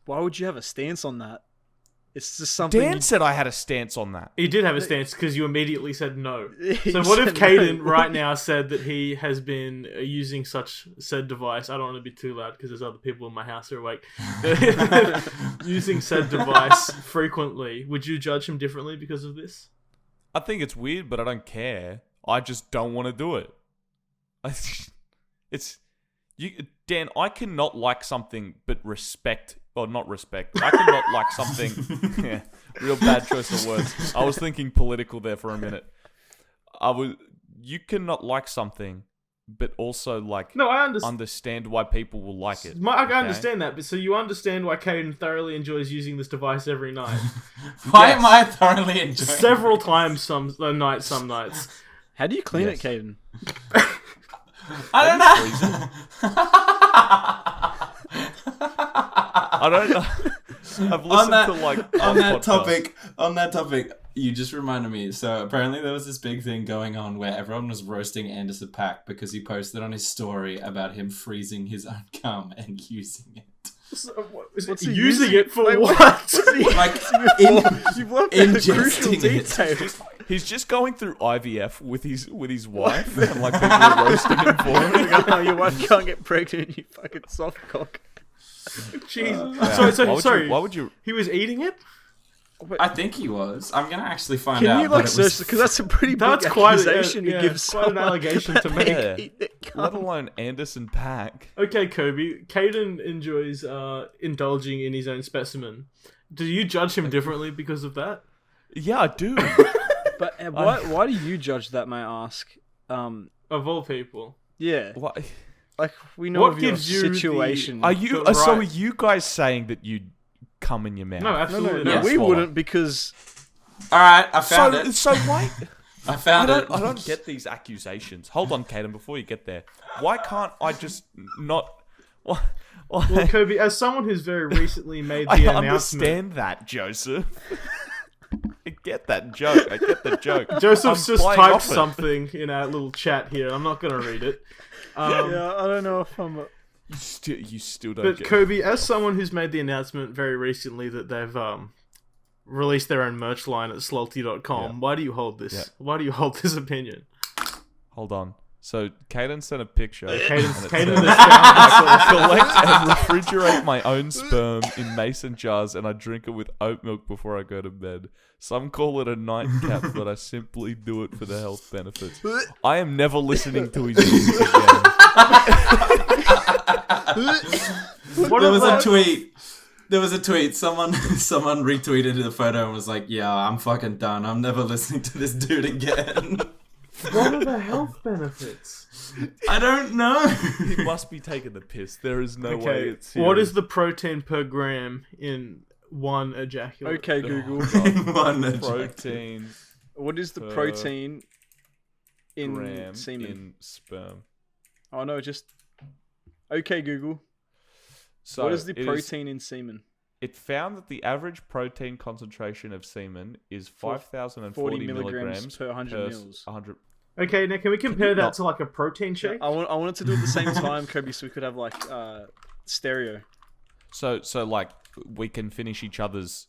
why would you have a stance on that? It's just something. Dan said I had a stance on that. He did have a stance because you immediately said no. You So what if said Kaden no. right now said that he has been using such said device? I don't want to be too loud because there's other people in my house who are awake. Using said device frequently, would you judge him differently because of this? I think it's weird, but I don't care. I just don't want to do it. It's you, Dan. I cannot like something but respect, or not respect. I cannot like something. Yeah, real bad choice of words. I was thinking political there for a minute. You cannot like something, but also like No, I understand. understand why people will like it. I okay? understand that, but so you understand why Kaden thoroughly enjoys using this device every night, Why Yes. am I thoroughly enjoying several times some nights. How do you clean Yes. it, Kaden? I don't know. I don't know. I've listened that- to like on a that podcast. topic, you just reminded me. So apparently there was this big thing going on where everyone was roasting Anderson .Paak because he posted on his story about him freezing his own cum and using it. What's he Using using- it for Wait, what? Like You've left out the crucial ingesting it. details. He's just going through IVF with his wife, and like people are roasting him for it. Oh, your wife can't get pregnant, you fucking soft cock. Jeez. Yeah. Sorry. Why would you? He was eating it? I think he was. I'm gonna actually find Can out. you like but it was- search? Because that's a pretty That's big quite accusation to give quite someone an allegation to that make. they Yeah. eat their Let cum. alone Anderson Paak. Okay, Kobe. Kaden enjoys indulging in his own specimen. Do you judge him differently because of that? Yeah, I do. But why do you judge that? May I ask? Of all people. Yeah, What? like we know What of your gives you the- situation. Are you? But So right. are you guys saying that you come in your mouth? No, No, absolutely no, not. we Swallow. wouldn't because All right, I found it. So why? I found it. I don't get these accusations. Hold on, Kaden, before you get there. Why can't I just not? Why? Well, Kobe, as someone who's very recently made the I announcement, understand that, Joseph. I get that joke. I get the joke. Joseph's I'm just playing typed off it. something in our little chat here. I'm not going to read it. yeah, I don't know if I'm. You still don't But get Kobe, as someone who's made the announcement very recently that they've released their own merch line at slalty.com, Yeah. why do you hold this? Yeah. Why do you hold this opinion? Hold on. So Kaden sent a picture. Caden's and it Caden said, has found collect and refrigerate my own sperm in mason jars, and I drink it with oat milk before I go to bed. Some call it a nightcap, but I simply do it for the health benefits. I am never listening to his music again. There was a tweet. There was a tweet. Someone retweeted the photo and was like, "Yeah, I'm fucking done. I'm never listening to this dude again." What are the health benefits? I don't know. He must be taking the piss. There is no way Okay, it's serious. what is the protein per gram in one ejaculate? Okay, Google. One protein What is the per protein in gram semen? in sperm? Oh no, just okay, Google. So What is the it protein in semen? It found that the average protein concentration of semen is 5,040 40 milligrams per 100 mils. 100. Okay, now can we compare that not- to like a protein shake? I wanted to do it at the same time, Kobe, so we could have like stereo. So like we can finish each other's.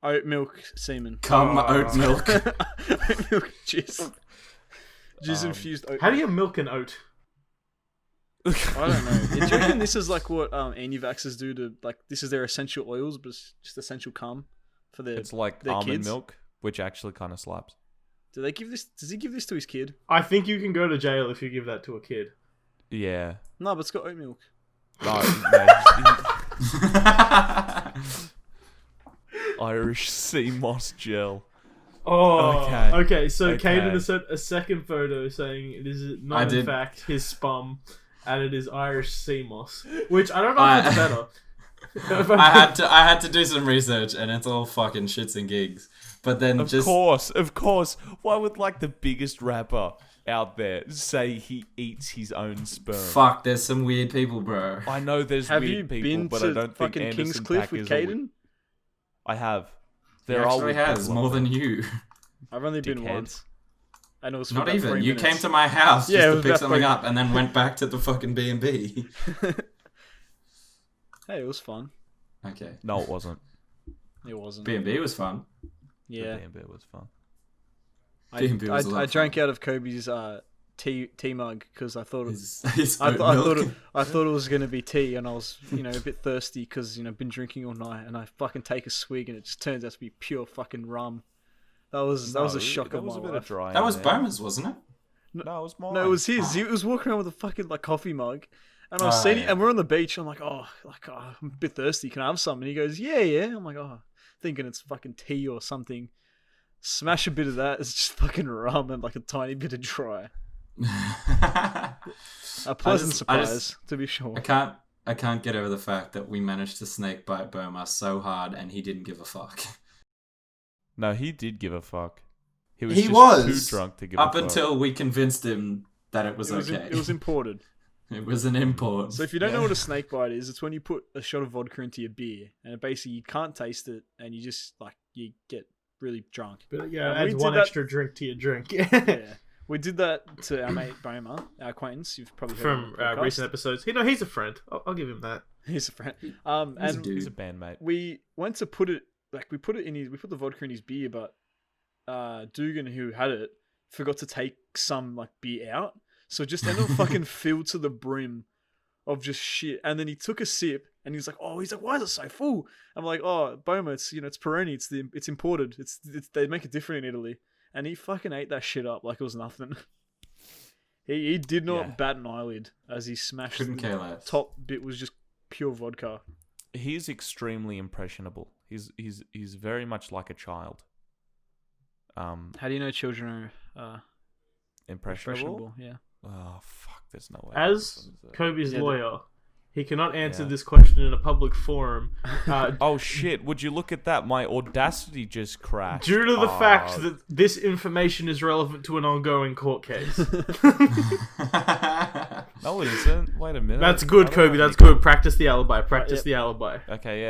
Oat milk semen. Come oat milk. Oat milk jizz. Jizz infused oat. How do you milk an oat? I don't know. Do you reckon this is like what anti-vaxxers do to like this is their essential oils, but it's just essential cum for their? It's like their almond kids? milk, which actually kind of slaps. Do they give this? Does he give this to his kid? I think you can go to jail if you give that to a kid. Yeah. No, but it's got oat milk. No. Irish sea moss gel. Oh, Okay. okay. So Okay. Kaden has sent a second photo saying it is not in fact his spum, and it is Irish sea moss, which I don't know if it's better. I had to do some research, and it's all fucking shits and gigs. But then Of course. Why would like the biggest rapper out there say he eats his own sperm? fuck, there's some weird people, bro. I know there's Have weird you people, been but to I don't think fucking Anderson Kingscliff Paak with is a weird- Kaden? I have. He There are actually weird has people more out than there. you. I've only been Dickhead. once, and it was for Not about even. 3 You minutes. came to my house Yeah, it just to was pick about something 3 up, and then went back to the fucking B&B. Hey, it was fun. Okay. No, it wasn't. It wasn't. B&B was fun. Yeah, The B&B was fun. B&B was a lot I of drank fun. out of Kobe's tea mug because I thought His I oat thought milk. I thought it was gonna be tea, and I was a bit thirsty because been drinking all night, and I fucking take a swig, and it just turns out to be pure fucking rum. That was a shock That of was my a bit life. of dry. That in was there. Boma's, wasn't it? No, it was mine. No, it was his. He was walking around with a fucking like coffee mug, and I was Oh, sitting, yeah. and we're on the beach. I'm like, I'm a bit thirsty. Can I have some? And he goes, yeah. I'm like, thinking it's fucking tea or something. Smash a bit of that. It's just fucking rum and like a tiny bit of dry. A pleasant surprise, to be sure. I can't get over the fact that we managed to snake bite Boma so hard, and he didn't give a fuck. No, he did give a fuck. He was He just was, too drunk to give Up a fuck. until we convinced him that it was okay. It was imported. It was an import. So if you don't know what a snake bite is, it's when you put a shot of vodka into your beer, and it basically you can't taste it, and you just you get really drunk. But yeah, And we adds did one that- extra drink to your drink. Yeah, we did that to our mate Boma, our acquaintance. You've probably heard From of the podcast. recent episodes. He's a friend. I'll give him that. He's a friend. He's a And dude. He's a bandmate. we went to put it we put the vodka in his beer, but Dugan, who had it, forgot to take some like beer out, so it just ended up fucking filled to the brim of just shit. And then he took a sip and he's like, why is it so full? I'm like, oh, Boma, it's Peroni, it's imported. It's they make it different in Italy. And he fucking ate that shit up like it was nothing. He did not bat an eyelid as he smashed. Couldn't care less. Top bit was just pure vodka. He's extremely impressionable. He's very much like a child. How do you know children are Impressionable? Yeah. Oh fuck! There's no way. As Kobe's Yeah, lawyer, he cannot answer this question in a public forum. Oh shit! Would you look at that? My Audacity just crashed. Due to the fact that this information is relevant to an ongoing court case. No, it isn't. Wait a minute. That's good, Kobe. That's good. Practice the alibi. Practice the alibi. Okay.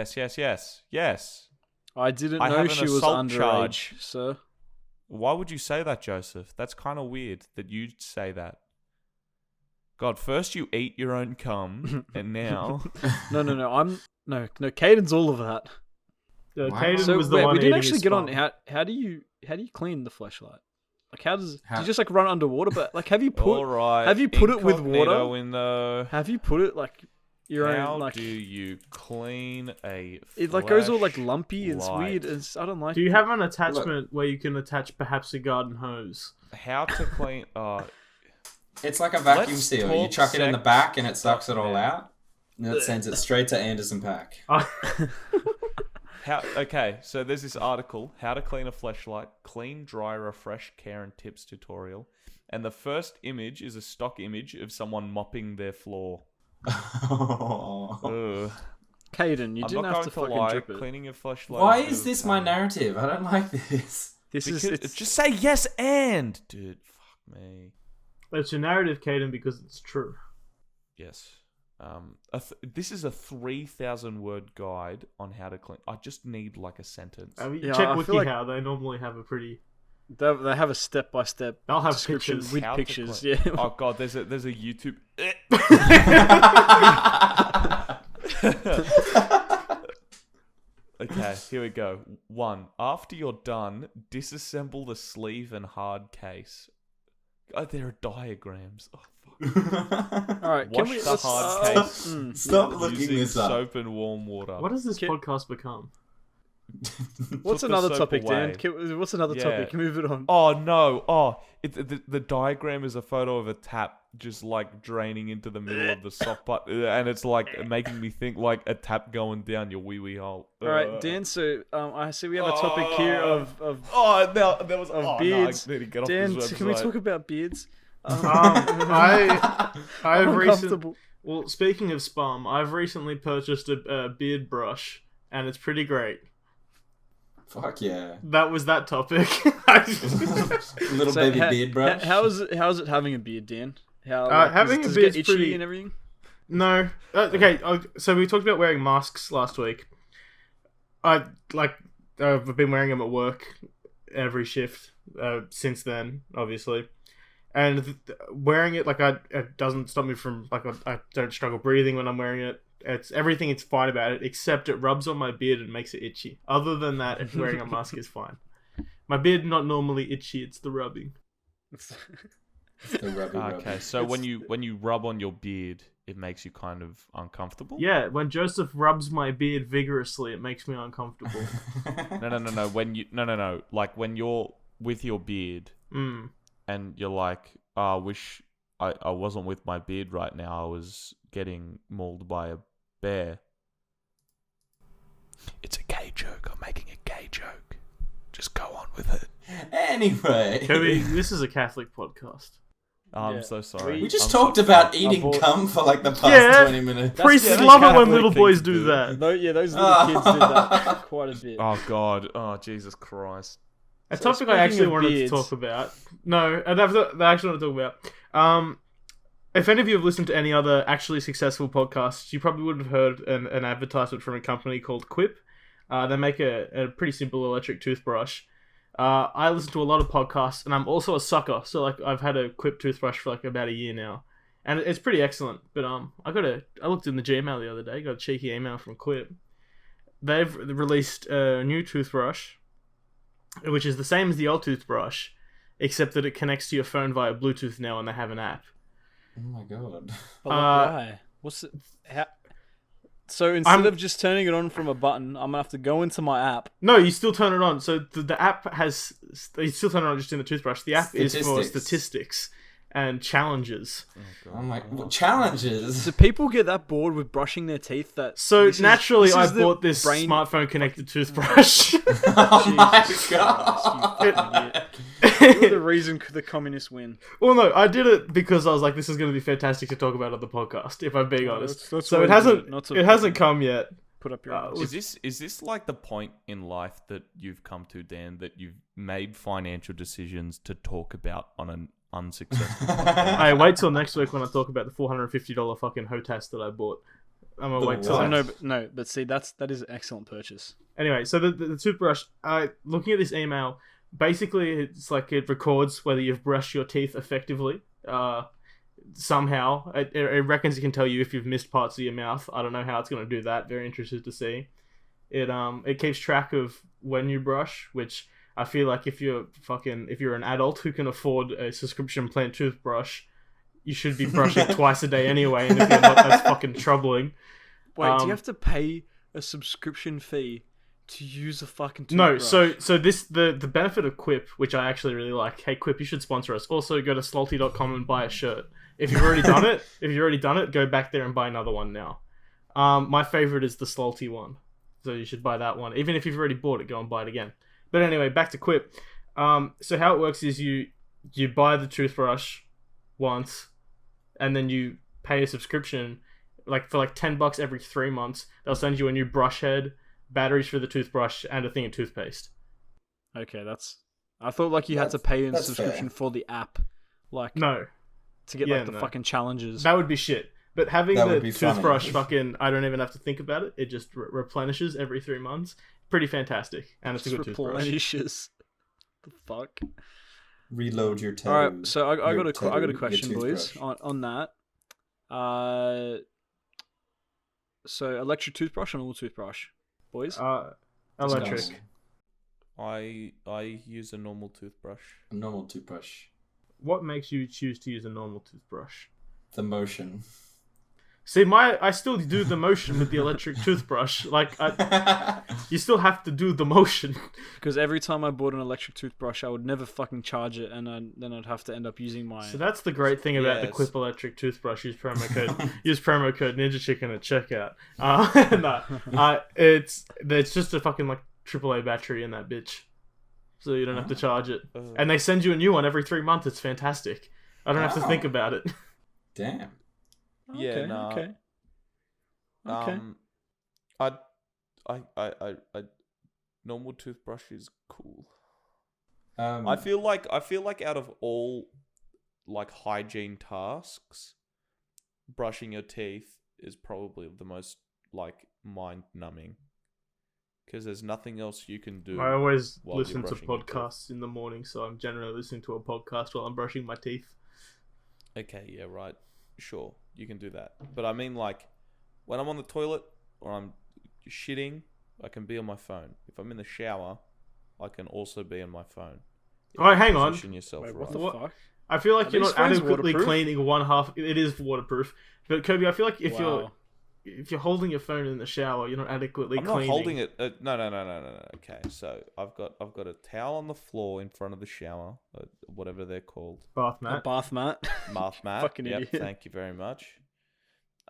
Yes. I didn't I know have an she was assault underage, charge. sir. Why would you say that, Joseph? That's kind of weird that you'd say that. God, first you eat your own cum, and now... No. No, Kaden's all of that. Caden Wow. was the wait, one we didn't eating actually his get on. spot. How do you clean the fleshlight? Like, do you just like run underwater? But like, have you put All right, have you put it with incognito water? window. Have you put it like your How own like? do you clean a It like goes all like lumpy. It's flashlight? weird. I don't like. Do you it. have an attachment where you can attach perhaps a garden hose? How to clean... It's like a vacuum Let's seal. You talk chuck it in the sex back and it sucks it all man. out. And then it sends it straight to Anderson Paak. Okay, so there's this article, How to Clean a Fleshlight, Clean, Dry, Refresh, Care and Tips tutorial. And the first image is a stock image of someone mopping their floor. Ugh. Kaden, you I'm didn't not have to going to fucking lie, drip it. cleaning a fleshlight. Why is this my narrative? I don't like this. This is Because, just say yes and, dude. Fuck me. It's your narrative, Caden, because it's true. Yes. This is a 3,000 word guide on how to clean. I just need like a sentence. I mean, Yeah, check I feel like- WikiHow. They normally have a pretty... They have a step-by-step They'll have description pictures. with How to pictures. clean- Yeah. Oh god, there's a YouTube. Okay, here we go. 1. After you're done, disassemble the sleeve and hard case. Oh, there are diagrams. Oh, fuck. All right, can Wash we? the let's- hard case Stop looking using this up. soap and warm water. What has this Can- podcast become? What's Put the another soap topic, Dan? away. What's another Yeah. topic? Move it on. Oh no! Oh, the diagram is a photo of a tap just like draining into the middle of the soft butt, and it's like making me think like a tap going down your wee wee hole. All right, Dan. So I see we have a topic here of Oh, now there was beards. No, I need to get off Dan. this Can we website. talk about beards? I've I'm recently... uncomfortable. Well, speaking of spam, I've recently purchased a beard brush, and it's pretty great. Fuck yeah. That was that topic. Little So baby beard brush. How is it having a beard, Dan? How having a does it beard's get itchy pretty- and everything? No. Okay, so we talked about wearing masks last week. I've been wearing them at work every shift since then, obviously. And wearing it, it doesn't stop me from, I don't struggle breathing when I'm wearing it. Everything is fine about it, except it rubs on my beard and makes it itchy. Other than that, wearing a mask is fine. My beard not normally itchy, it's the rubbing. The rubby. Okay, so when you rub on your beard, it makes you kind of uncomfortable. Yeah, when Joseph rubs my beard vigorously, it makes me uncomfortable. No. No. Like when you're with your beard and you're like, oh, I wish I wasn't with my beard right now. I was getting mauled by a bear. It's a gay joke. I'm making a gay joke. Just go on with it. Anyway. Kobe, this is a Catholic podcast. I'm Yeah. so sorry. We just I'm talked so about sorry. eating bought- cum for like the past Yeah. 20 minutes. Priests that's love it when Catholic little thing boys to do do. that. Those little kids did that quite a bit. Oh god. Oh Jesus Christ. A So topic I speaking actually of wanted beards- to talk about. No, I actually want to talk about. If any of you have listened to any other actually successful podcasts, you probably would have heard an advertisement from a company called Quip. They make a pretty simple electric toothbrush. I listen to a lot of podcasts, and I'm also a sucker. So I've had a Quip toothbrush for about a year now, and it's pretty excellent. But I looked in the Gmail the other day, got a cheeky email from Quip. They've released a new toothbrush, which is the same as the old toothbrush, except that it connects to your phone via Bluetooth now, and they have an app. Oh my god. But why? What's it? So instead of just turning it on from a button, I'm gonna have to go into my app. No, you still turn it on. So the app has. You still turn it on just in the toothbrush. The app is for statistics and challenges. I'm like, challenges. Do people get that bored with brushing their teeth? So naturally, I bought this smartphone connected toothbrush. Oh my god! You're the reason the communists win. Well, no, I did it because I was like, this is going to be fantastic to talk about on the podcast. If I'm being honest, that's so it hasn't come yet. Put up your. Is this like the point in life that you've come to, Dan, that you've made financial decisions to talk about on an unsuccessful podcast? Hey, wait till next week when I talk about the $450 fucking HOTAS that I bought. I'm gonna wait till but see, that is an excellent purchase. Anyway, so the toothbrush. Looking at this email, basically it's like it records whether you've brushed your teeth effectively. Somehow it reckons it can tell you if you've missed parts of your mouth. I don't know how it's gonna do that. Very interested to see. It keeps track of when you brush, which I feel like if you're an adult who can afford a subscription plan toothbrush, you should be brushing twice a day anyway, and if you're not, that's fucking troubling. Wait, do you have to pay a subscription fee to use a fucking toothbrush? No, so this the benefit of Quip, which I actually really like. Hey Quip, you should sponsor us. Also go to slalty.com and buy a shirt. If you've already done it, go back there and buy another one now. My favorite is the Slalty one. So you should buy that one. Even if you've already bought it, go and buy it again. But anyway, back to Quip. So how it works is you buy the toothbrush once, and then you pay a subscription, for $10 every 3 months. They'll send you a new brush head, batteries for the toothbrush, and a thing of toothpaste. Okay, I thought you had to pay a subscription for the app, no, to get the fucking challenges. That would be shit. But having the toothbrush, I don't even have to think about it. It just replenishes every 3 months. Pretty fantastic, and it's a good toothbrush. Replenishes. The fuck. Reload your toe. All right, so I got a question, boys, on that. So electric toothbrush or normal toothbrush, boys? Electric. I use a normal toothbrush. A normal toothbrush. What makes you choose to use a normal toothbrush? The motion. See, I still do the motion with the electric toothbrush. You still have to do the motion. Because every time I bought an electric toothbrush, I would never fucking charge it, and then I'd have to end up using my. So that's the great thing about the Quip electric toothbrush. Use promo code Ninja Chicken at checkout. It's just a fucking AAA battery in that bitch, so you don't have to charge it. And they send you a new one every 3 months. It's fantastic. I don't have to think about it. Damn. Yeah, okay. I normal toothbrush is cool. I feel like out of all hygiene tasks, brushing your teeth is probably the most mind numbing, because there's nothing else you can do. I always listen to podcasts in the morning, so I'm generally listening to a podcast while I'm brushing my teeth. Okay, yeah, right. Sure, you can do that. But I mean, when I'm on the toilet or I'm shitting, I can be on my phone. If I'm in the shower, I can also be on my phone. Oh, hang on. Yourself Wait, right. what the fuck? I feel like you're not adequately cleaning one half. It is waterproof. But Kobe, I feel like if you're holding your phone in the shower, you're not adequately cleaning. I'm not holding it. No. Okay, so I've got a towel on the floor in front of the shower, whatever they're called. Bath mat. A bath mat. Bath mat. Fucking idiot. Thank you very much.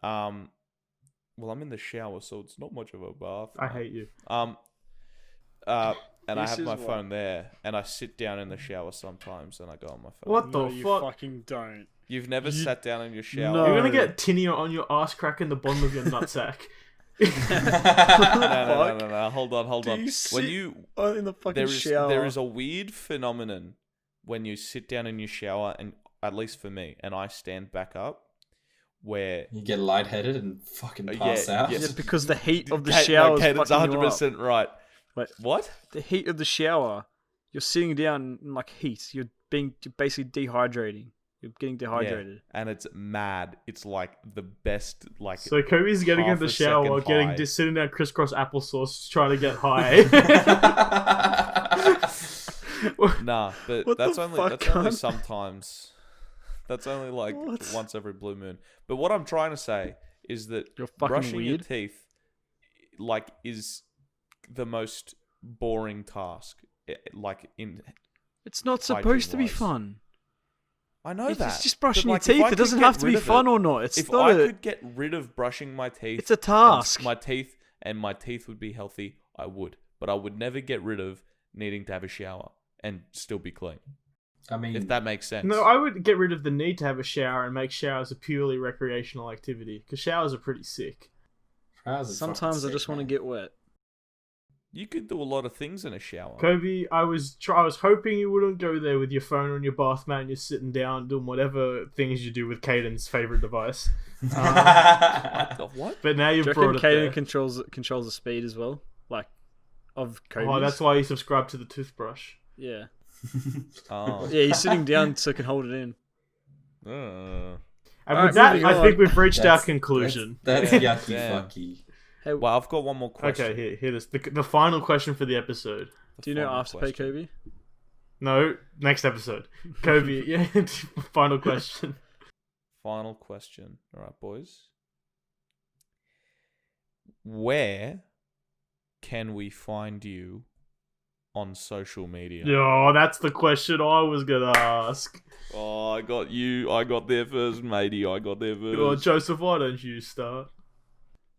Well, I'm in the shower, so it's not much of a bath. I hate you. And I have my phone there, and I sit down in the shower sometimes, and I go on my phone. What the fuck? You fucking don't. You've never sat down in your shower? No. You're gonna get tinny on your ass crack in the bottom of your nutsack. No. Hold on. Do you sit in the fucking shower? There is a weird phenomenon when you sit down in your shower, and at least for me, and I stand back up, where you get lightheaded and fucking pass out. Yeah, because the heat of the shower is fucking 100% right. Wait, what? The heat of the shower. You're sitting down in heat. You're basically dehydrating. You're getting dehydrated. Yeah, and it's mad. It's the best, So Kobe's getting in the shower, sitting down crisscross applesauce, trying to get high. Nah, but that's only sometimes. That's only once every blue moon. But what I'm trying to say is that You're fucking brushing your weird. teeth, is the most boring task. It's not supposed to be hygiene-wise. fun. I know It's that. just brushing but, your if I teeth. It could doesn't get have to rid be of fun it- or not. It's If not I could get rid of brushing my teeth, It's a and task. my teeth would be healthy, I would. But I would never get rid of needing to have a shower and still be clean. I mean, If that makes sense. No, I would get rid of the need to have a shower and make showers a purely recreational activity, because showers are pretty sick. showers are Sometimes fucking I just sick, want to man. get wet. You could do a lot of things in a shower. Kobe, I was hoping you wouldn't go there with your phone on your bath mat and you're sitting down doing whatever things you do with Kaden's favorite device. What? But now Do you've you brought reckon it Kaden there. controls the speed as well? Of Kobe's? Oh, that's why you subscribe to the toothbrush. Yeah. Oh. Yeah, he's sitting down so he can hold it in. Uh, And Alright, with that, moving I on. think we've reached our conclusion. That's yucky Damn. fucky. Hey, well, I've got one more question. Okay, here this. The final question for the episode. do you know Final Afterpay, question. Kobe? No, next episode. Kobe, yeah, final question. Final question. All right, boys. Where can we find you on social media? Yo, that's the question I was gonna ask. Oh, I got you. I got there first, matey. I got there first. Well, Joseph, why don't you start?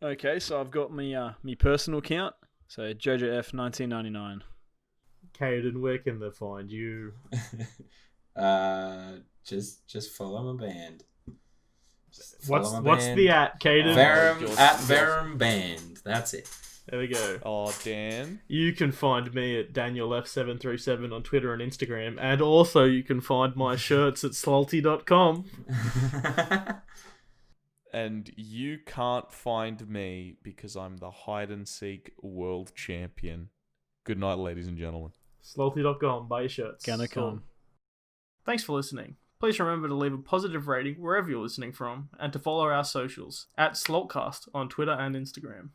Okay, so I've got me personal account. So JojoF1999. Kaden, where can they find you? Just follow my band. Just What's follow my what's band. the at, Kaden? Ver- Verum Yours- at yours. Verum Band. That's it. There we go. Oh, Dan. You can find me at DanielF737 on Twitter and Instagram, and also you can find my shirts at slalty.com. And you can't find me because I'm the hide and seek world champion. Good night, ladies and gentlemen. Slalty.com, buy your shirts. Gonna Cool. come. Thanks for listening. Please remember to leave a positive rating wherever you're listening from, and to follow our socials at Slalt Cast on Twitter and Instagram.